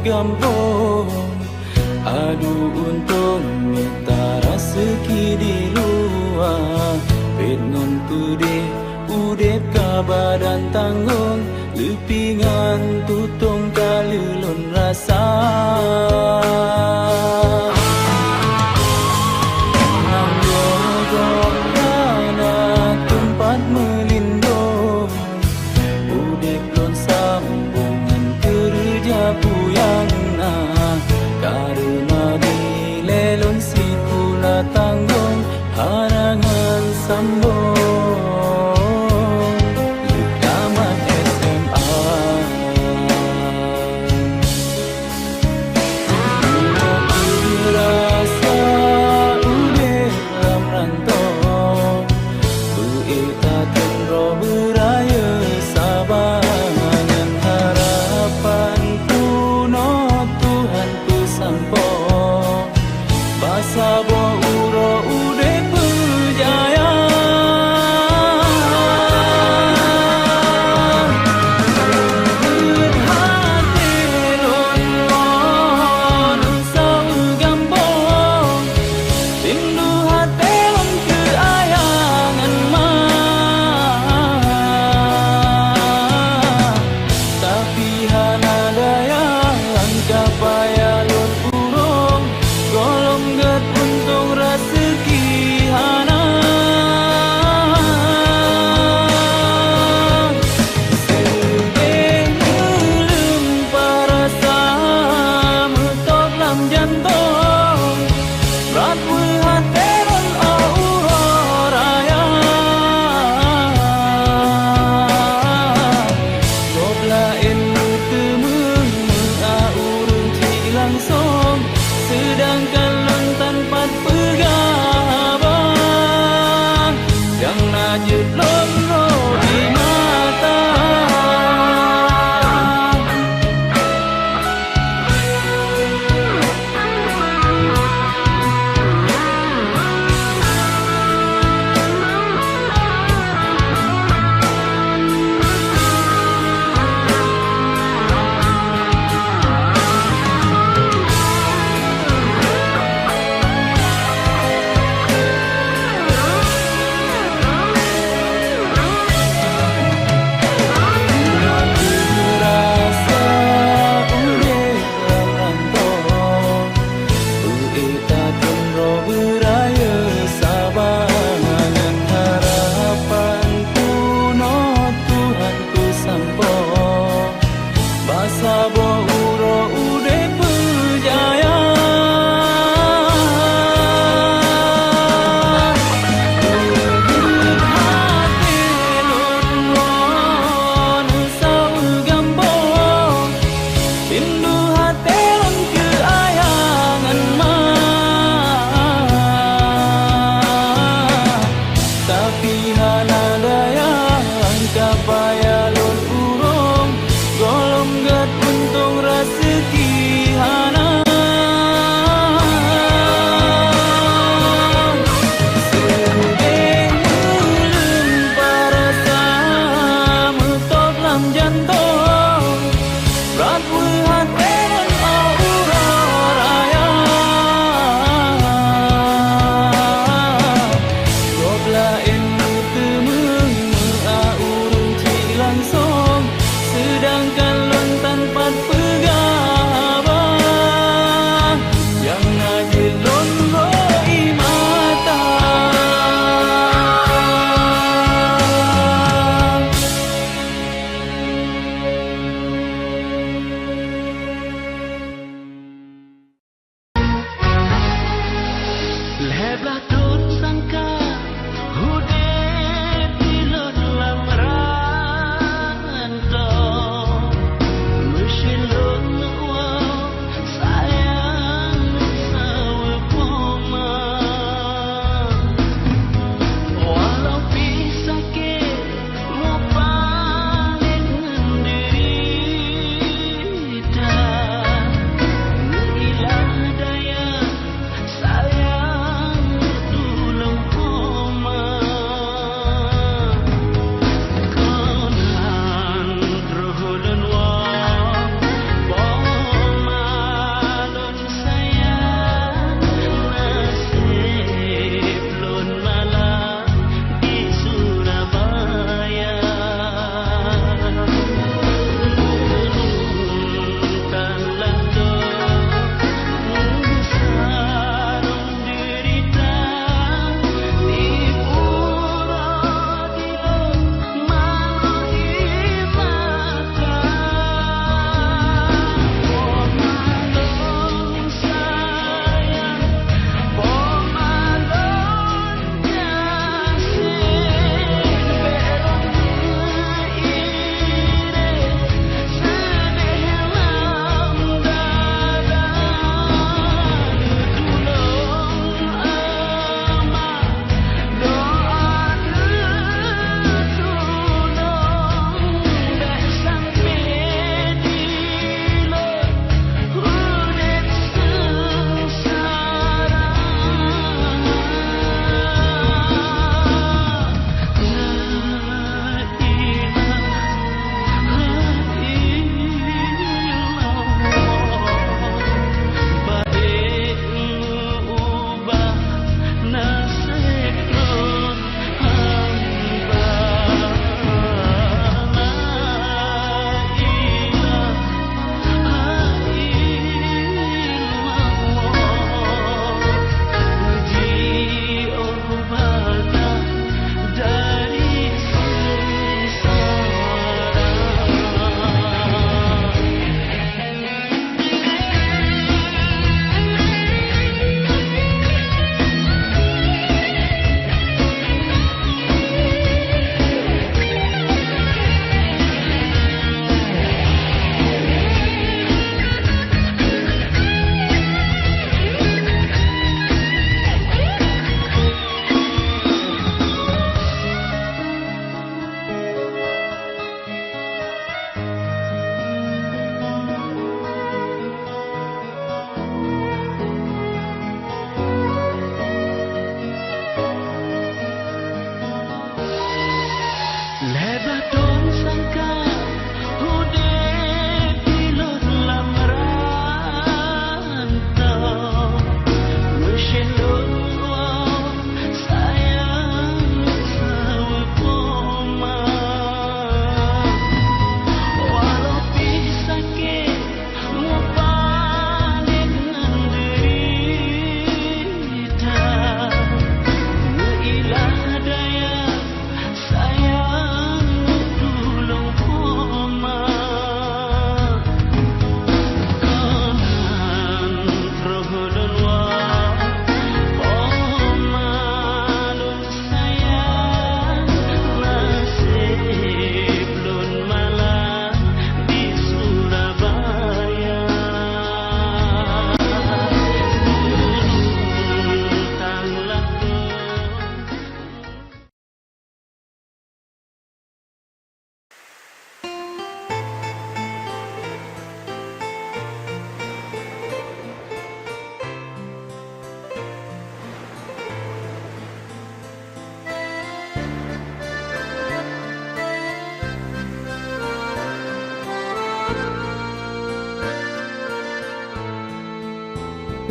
gambung. Adu untung minta rezeki di luar. Pet non pedih udep ka badan tanggung. Lepingan tutung kalulun rasa. Nanggogok dana tempat melindung. Udep lon sambungan kerja puyang nah. Karena dilelon si kula tanggung harangan sambung. Lekaman SMA.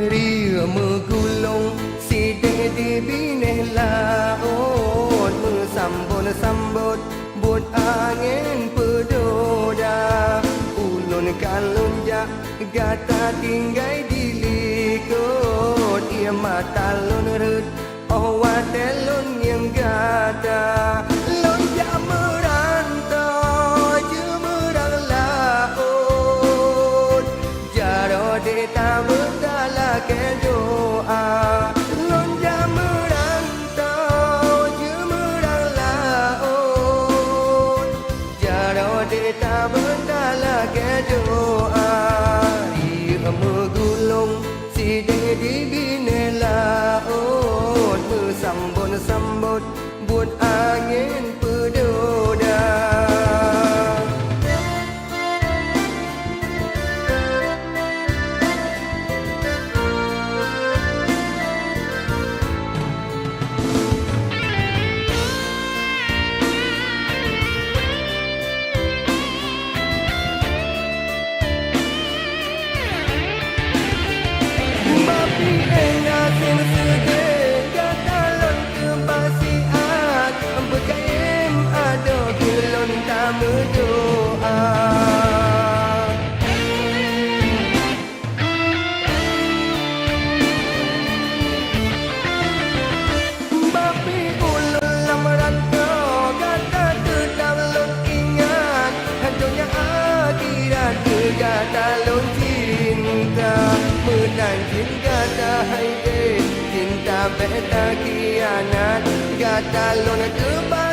Ria megulung sidek di bineh laut Sambut buat angin pedoda Ulun kalun jak gata tinggai di likut Ia mata lun rut watelun yang gata Lun jak merantau jemerang laut Jaro deta bertala ke doa Lun jak merantau jemerang laut Jaro deta bertala ke doa Ia megulung sidek di bine laut Sambut buat angin pedoda Mapi enak yang sedih Gatalon kebasiat Berkaim ada gelon tak berdoa Bapi ulun lamaran kau Gata tetap lon ingat Hantunya akhirat Gata lon cinta Menang cinta hai cinta beta kianat Gata lon kebal